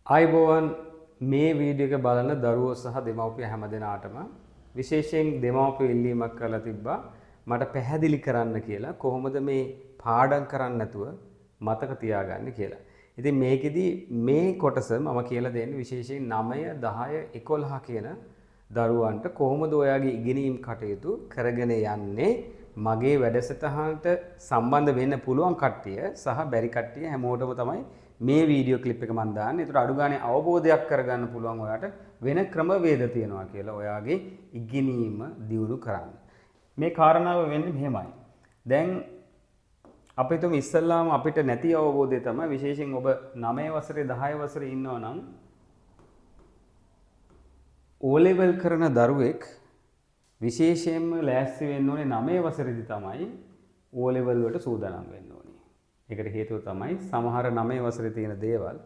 ආයිබෝවන් මේ වීඩියෝ එක බලන දරුවෝ සහ දෙමව්පිය හැම දෙනාටම විශේෂයෙන් දෙමව්පිය ඉල්ලීමක් කරලා තිබ්බා මට පැහැදිලි කරන්න කියලා කොහොමද මේ පාඩම් කරන්නේ නැතුව මතක තියාගන්නේ කියලා. ඉතින් මේකෙදි මේ කොටස මම කියලා දෙන්නේ විශේෂයෙන් 9 10 11 කියන දරුවන්ට කොහොමද ඔයාගේ ඉගෙනීම් කටයුතු කරගෙන යන්නේ මගේ වැඩසටහනට සම්බන්ධ වෙන්න පුළුවන් කට්ටිය සහ බැරි කට්ටිය හැමෝටම තමයි මේ වීඩියෝ ක්ලිප් එක මම දාන්නේ. ඒකට අඩු ගානේ අවබෝධයක් කරගන්න පුළුවන් ඔයාට වෙන ක්‍රමවේද තියෙනවා කියලා ඔයාගේ ඉගෙනීම දියුණු කරන්න. මේ කාරණාව වෙන්නේ මෙහෙමයි. දැන් අපි තුමු ඉස්සල්ලාම අපිට නැති අවබෝධය තමයි විශේෂයෙන් ඔබ 9 වසරේ 10 වසරේ ඉන්නවා නම් O level කරන දරුවෙක් විශේෂයෙන්ම ලෑස්ති වෙන්න ඕනේ 9 වසරේදී තමයි O level වලට සූදානම් වෙන්න ඕනේ. ඒකට හේතුව තමයි සමහර 9 වසරේ තියෙන දේවල්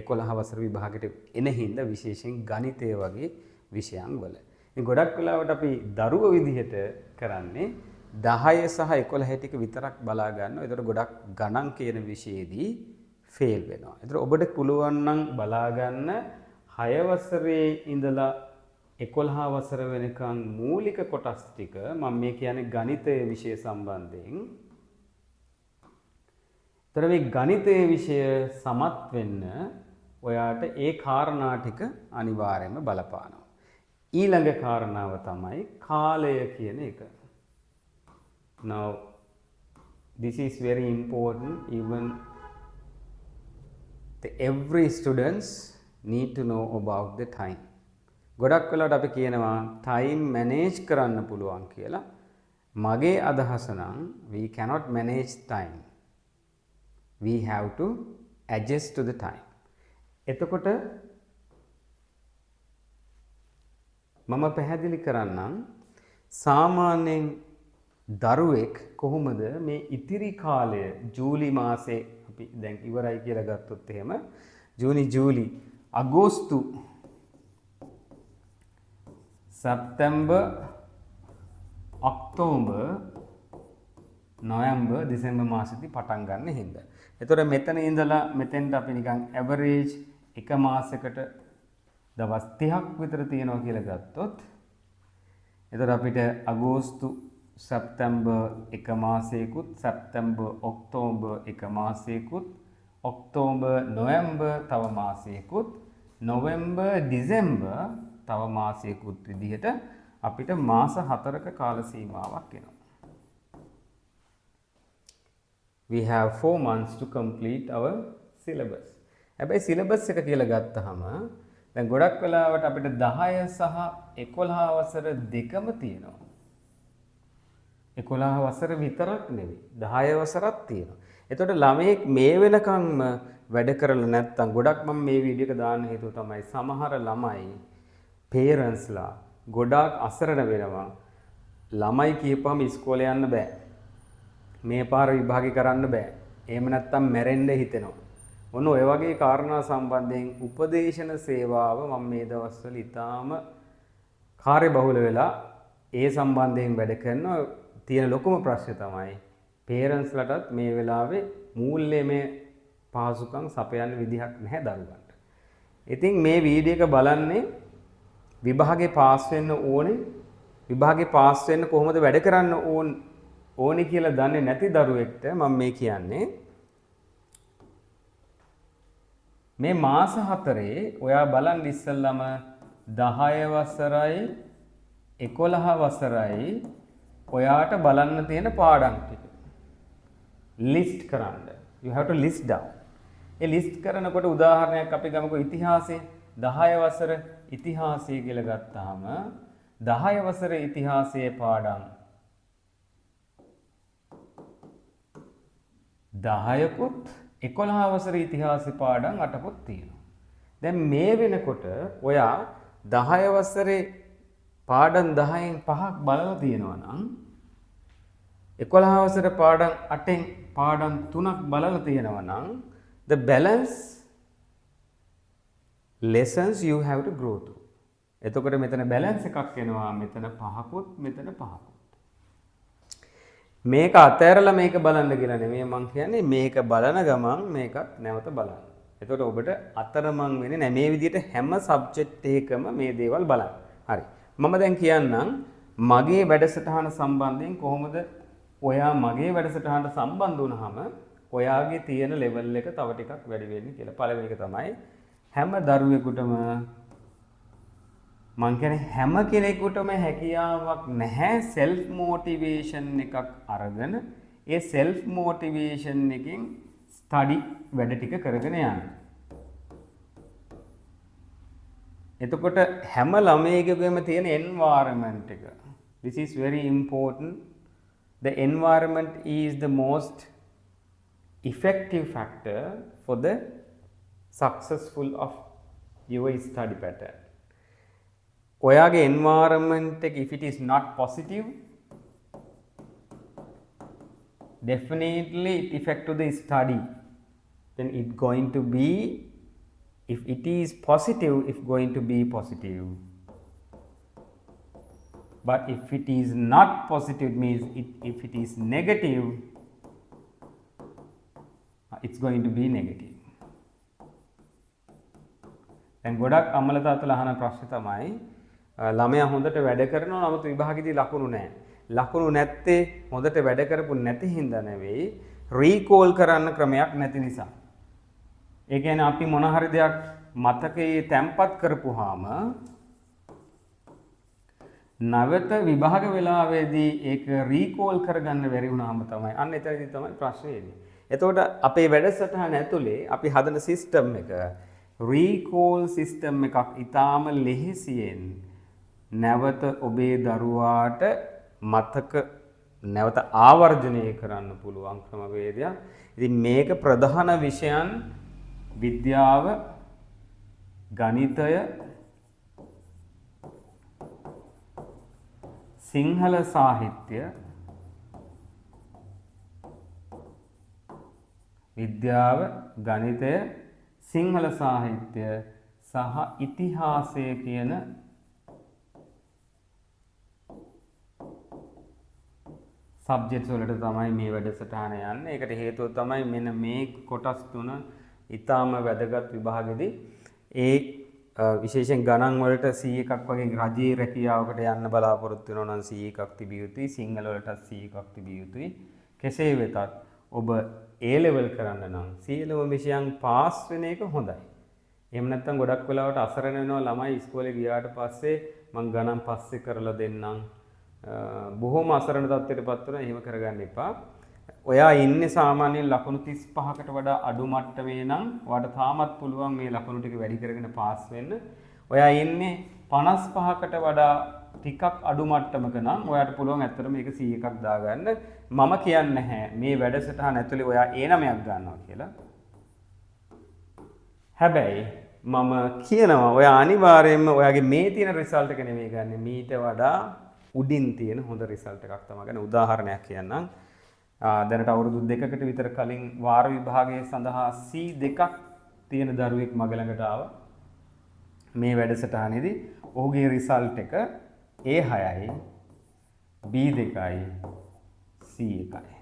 11 වසර විභාගෙට එන හින්දා විශේෂයෙන් ගණිතය වගේ විෂයන් වල. ඉතින් ගොඩක් වෙලාවට අපි දරුවෝ විදිහට කරන්නේ 10 සහ 11 ටික විතරක් බලා ගන්නවා. ඒතර ගොඩක් ගණන් කියන විෂයේදී ෆේල් වෙනවා. ඒතර ඔබට පුළුවන් නම් බලා ගන්න 6 වසරේ ඉඳලා 11 වසර වෙනකන් මූලික කොටස් ටික මම මේ කියන්නේ ගණිතයේ විෂය සම්බන්ධයෙන්. ඒතර මේ ගණිතයේ විෂය සමත් වෙන්න ඔයාට ඒ කාරණා ටික අනිවාර්යයෙන්ම බලපානවා. ඊළඟ කාරණාව තමයි කාලය කියන එක. Now this is very important, even every students need to know about the time. ගොඩක් වෙලාවට අපි කියනවා time manage කරන්න පුළුවන් කියලා. මගේ අදහස නම් we cannot manage time. We have to adjust to the time. එතකොට මම පැහැදිලි කරන්නම් සාමාන්‍යයෙන් දරුවෙක් කොහොමද මේ ඉතිරි කාලය ජූලි මාසේ අපි දැන් ඉවරයි කියලා ගත්තොත් එහෙම ජූනි ජූලි අගෝස්තු සැප්තැම්බර් ඔක්තෝබර් නොවැම්බර් දෙසැම්බර් මාසෙදි පටන් ගන්න හින්දා. එතකොට මෙතන ඉඳලා මෙතෙන්ට අපි නිකන් ඇවරේජ් එක මාසයකට දවස් 30ක් විතර තියෙනවා කියලා ගත්තොත් එතකොට අපිට අගෝස්තු සැප්තැම්බර් එක මාසයකුත් සැප්තැම්බර් ඔක්තෝබර් එක මාසයකුත් ඔක්තෝබර් නොවැම්බර් තව මාසයකුත් නොවැම්බර් ඩිසෙම්බර් තව මාසයකුත් විදිහට අපිට මාස 4ක කාල සීමාවක් එනවා. We have 4 months to complete our syllabus. හැබැයි syllabus එක කියලා ගත්තාම දැන් ගොඩක් වෙලාවට අපිට 10 සහ 11 වසර දෙකම තියෙනවා. 11 වසර විතරක් නෙවෙයි 10 වසරක් තියෙනවා. එතකොට ළමයෙක් මේ වෙනකන්ම වැඩ කරලා නැත්තම් ගොඩක් මම මේ වීඩියෝ එක දාන්න හේතුව තමයි සමහර ළමයි පේරන්ට්ස්ලා ගොඩාක් අසරණ වෙනවා. ළමයි කියපුවම ඉස්කෝලේ යන්න බෑ. මේ පාර විභාගي කරන්න බෑ. එහෙම නැත්තම් මැරෙන්න හිතෙනවා. ඔන්න ඔය වගේ කාරණා සම්බන්ධයෙන් උපදේශන සේවාව මම මේ දවස්වල ඉතාම කාර්යබහුල වෙලා ඒ සම්බන්ධයෙන් වැඩ කරනවා. තියෙන ලොකුම ප්‍රශ්නේ තමයි පේරන්ට්ස්ලටත් මේ වෙලාවේ මූල්‍යමය පහසුකම් සපයන්න විදිහක් නැහැ දරුවන්ට. ඉතින් මේ වීඩියෝ එක බලන්නේ විභාගේ පාස් වෙන්න ඕනේ. විභාගේ පාස් වෙන්න කොහොමද වැඩ කරන්න ඕනේ කියලා දන්නේ නැති දරුවෙක්ට මම මේ කියන්නේ මේ මාස 4 ඔයා බලන් ඉස්සෙල්ලාම 10 වසරයි 11 වසරයි ඔයාට බලන්න තියෙන පාඩම් ටික ලිස්ට් කරන්න. You have to list down. A list කරනකොට උදාහරණයක් අපි ගමුකෝ ඉතිහාසය 10 වසර ඉතිහාසය කියලා ගත්තාම 10 වසර ඉතිහාසයේ පාඩම් 10කුත් 11 වසර ඉතිහාසයේ පාඩම් 8කුත් තියෙනවා. දැන් මේ වෙනකොට ඔයා 10 වසරේ පාඩම් 10න් 5ක් බලලා තියෙනවා නම් 11 වසර පාඩම් 8න් පාඩම් 3ක් බලලා තියෙනවා නම් the balance lessons you have to grow through. එතකොට මෙතන balance එකක් එනවා මෙතන 5කුත් මෙතන 5කුත්. මේක අතෑරලා මේක බලන්න කියලා නෙමෙයි මම කියන්නේ මේක බලන ගමන් මේකත් නැවත බලන්න. එතකොට ඔබට අතරමං වෙන්නේ නැහැ. මේ විදිහට හැම සබ්ජෙක්ට් එකකම මේ දේවල් බලන්න. හරි. මම දැන් කියන්නම් මගේ වැඩසටහන සම්බන්ධයෙන් කොහොමද ඔයා මගේ වැඩසටහනට සම්බන්ධ වුණාම ඔයාගේ තියෙන ලෙවල් එක තව ටිකක් වැඩි වෙන්නේ කියලා. පළවෙනි එක තමයි හැම දරුවෙකුටම මං කියන්නේ හැම කෙනෙකුටම හැකියාවක් නැහැ self motivation එකක් අරගෙන ඒ self motivation එකෙන් study වැඩ ටික කරගෙන යන්න. එතකොට හැම ළමයෙකුගේම තියෙන environment එක. This is very important. The environment is the most effective factor for the successful of your study pattern. ඔයාගේ environment එක if it is not positive, definitely it affect to the study. Then it going to be, if it is positive, it's going to be positive. But if it is not positive, it means if it is negative, it's going to be negative. දැන් ගොඩක් අම්මලා තාත්තලා අහන ප්‍රශ්නේ තමයි ළමයා හොඳට වැඩ කරනවා නමුත් විභාගෙදී ලකුණු නැහැ. ලකුණු නැත්තේ හොඳට වැඩ කරපු නැති හින්දා නෙවෙයි, රීකෝල් කරන්න ක්‍රමයක් නැති නිසා. ඒ කියන්නේ අපි මොන හරි දෙයක් මතකයේ තැම්පත් කරපුවාම නැවත විභාග වෙලාවේදී ඒක රීකෝල් කරගන්න බැරි වුණාම තමයි අන්න එතනදී තමයි ප්‍රශ්නේ එන්නේ. එතකොට අපේ වැඩසටහන ඇතුලේ අපි හදන සිස්ටම් එක රීකෝල් සිස්ටම් එකක් ඊටාම ලෙහෙසියෙන් නැවත ඔබේ දරුවාට මතක නැවත ආවර්ජනය කරන්න පුළුවන් ක්‍රමවේදයක්. ඉතින් මේක ප්‍රධාන විෂයන් විද්‍යාව, ගණිතය, සිංහල සාහිත්‍ය, විද්‍යාව, ගණිතය, සිංහල සාහිත්‍ය සහ ඉතිහාසය කියන සබ්ජෙක්ට්ස් වලට තමයි මේ වැඩසටහන යන්නේ. ඒකට හේතුව තමයි මෙන්න මේ කොටස් තුන ඊටාම වැදගත් විභාගෙදී ඒ විශේෂයෙන් ගණන් වලට C1ක් වගේ රජයේ රැකියාවකට යන්න බලාපොරොත්තු වෙනවා නම් C1ක් තිබිය යුතුයි. සිංහල වලට C1ක් තිබිය යුතුයි. කෙසේ වෙතත් ඔබ A level කරන්න නම් සියලුම විෂයන් පාස් වෙන එක හොඳයි. එහෙම නැත්නම් ගොඩක් වෙලාවට අසරණ වෙනවා ළමයි ඉස්කෝලේ ගියාට පස්සේ මං ගණන් පස්සේ කරලා දෙන්නම්. බොහොම අසරණ තත්ත්වයකටපත් වෙනවා. එහෙම කරගන්න එපා. ඔයා ඉන්නේ සාමාන්‍යයෙන් ලකුණු 35කට වඩා අඩු මට්ටමේ නම් ඔයාට තාමත් පුළුවන් මේ ලකුණු ටික වැඩි කරගෙන පාස් වෙන්න. ඔයා ඉන්නේ 55කට වඩා ටිකක් අඩු මට්ටමක නම් ඔයාට පුළුවන් ඇත්තට මේක 100ක් දාගන්න. මම කියන්නේ නැහැ මේ වැඩසටහන ඇතුලේ ඔයා A9ක් ගන්නවා කියලා. හැබැයි මම කියනවා ඔයා අනිවාර්යයෙන්ම ඔයාගේ මේ තියෙන රිසල්ට් එක නෙමෙයි ගන්න. මීට වඩා උඩින් තියෙන හොඳ රිසල්ට් එකක් තමයි ගන්න. උදාහරණයක් කියන්නම්. දැනට අවුරුදු 2කට විතර කලින් වාර විභාගයේ සඳහා C2ක් තියෙන දරුවෙක් මගේ ළඟට ආවා. මේ වැඩසටහනේදී ඔහුගේ රිසල්ට් එක A6යි B2යි C1යි.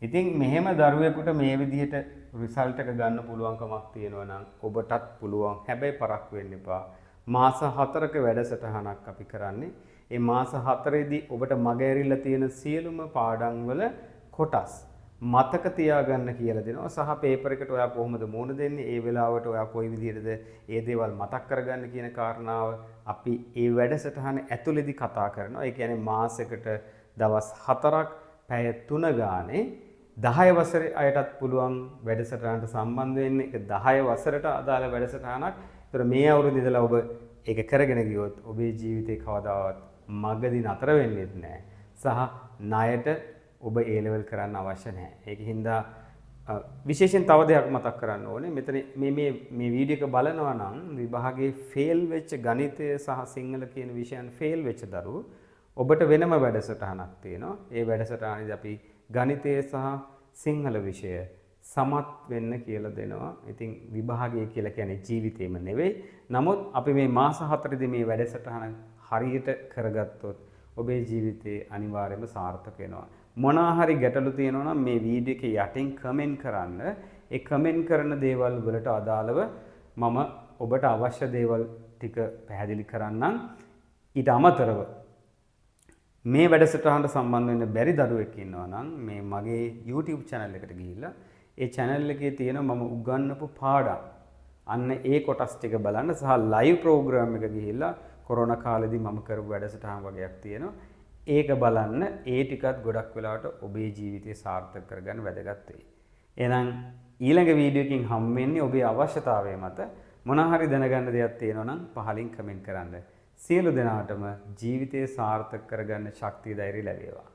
ඉතින් මෙහෙම දරුවෙකුට මේ විදිහට රිසල්ට් එක ගන්න පුළුවන්කමක් තියෙනවා නම් ඔබටත් පුළුවන්. හැබැයි පරක් වෙන්න එපා. මාස 4ක වැඩසටහනක් අපි කරන්නේ. ඒ මාස 4ේදී ඔබට මග ඇරිලා තියෙන සියලුම පාඩම් වල කොටස් මතක තියාගන්න කියලා දෙනවා. සහ පේපර් එකට ඔයා කොහොමද මුහුණ දෙන්නේ, ඒ වෙලාවට ඔයා කොයි විදිහටද ඒ දේවල් මතක් කරගන්න කියන කාරණාව අපි ඒ වැඩසටහන ඇතුළේදී කතා කරනවා. ඒ කියන්නේ මාසෙකට දවස් 4ක් පැය 3 ගානේ 10 වසරේ අයටත් පුළුවන් වැඩසටහනට සම්බන්ධ වෙන්න. ඒක 10 වසරට අදාළ වැඩසටහනක්. ඒතර මේ අවුරුද්ද ඉඳලා ඔබ ඒක කරගෙන ගියොත් ඔබේ ජීවිතේ කවදාවත් මගදී නතර වෙන්නේ නැහැ. සහ ණයට ඔබ A level කරන්න අවශ්‍ය නැහැ. ඒකින්ද විශේෂයෙන් තව දෙයක් මතක් කරන්න ඕනේ. මෙතන මේ වීඩියෝ එක බලනවා නම් විභාගයේ ෆේල් වෙච්ච ගණිතය සහ සිංහල කියන විෂයන් ෆේල් වෙච්ච දරුවෝ ඔබට වෙනම වැඩසටහනක් තියෙනවා. ඒ වැඩසටහනේදී අපි ගණිතය සහ සිංහල විෂය සමත් වෙන්න කියලා දෙනවා. ඉතින් විභාගය කියලා කියන්නේ ජීවිතේම නෙවෙයි. නමුත් අපි මේ මාස 4ේදී මේ වැඩසටහන හරියට කරගත්තොත් ඔබේ ජීවිතේ අනිවාර්යයෙන්ම සාර්ථක වෙනවා. මොනවා හරි ගැටලු තියෙනවා නම් මේ වීඩියෝ එකේ යටින් කමෙන්ට් කරන්න. ඒ කමෙන්ට් කරන දේවල් වලට අදාළව මම ඔබට අවශ්‍ය දේවල් ටික පැහැදිලි කරන්නම්. ඊට අමතරව මේ වැඩසටහනට සම්බන්ධ වෙන්න බැරි දරුවෙක් ඉන්නවා නම් මේ මගේ YouTube channel එකට ගිහිල්ලා ඒ channel එකේ තියෙන මම උගන්වපු පාඩම් අන්න ඒ කොටස් ටික බලන්න සහ live program එක ගිහිල්ලා කොරෝනා කාලෙදී මම කරපු වැඩසටහන් වගේක් තියෙනවා. ඒක බලන්න ඒ ටිකත් ගොඩක් වෙලාවට ඔබේ ජීවිතය සාර්ථක කරගන්න වැදගත් වෙයි. එහෙනම් ඊළඟ වීඩියෝ එකකින් හම් වෙන්නේ ඔබේ අවශ්‍යතාවය මත මොන හරි දැනගන්න දෙයක් තියෙනවා නම් පහලින් කමෙන්ට් කරන්න. සියලු දෙනාටම ජීවිතය සාර්ථක කරගන්න ශක්තිය ධෛර්යය ලැබේවා.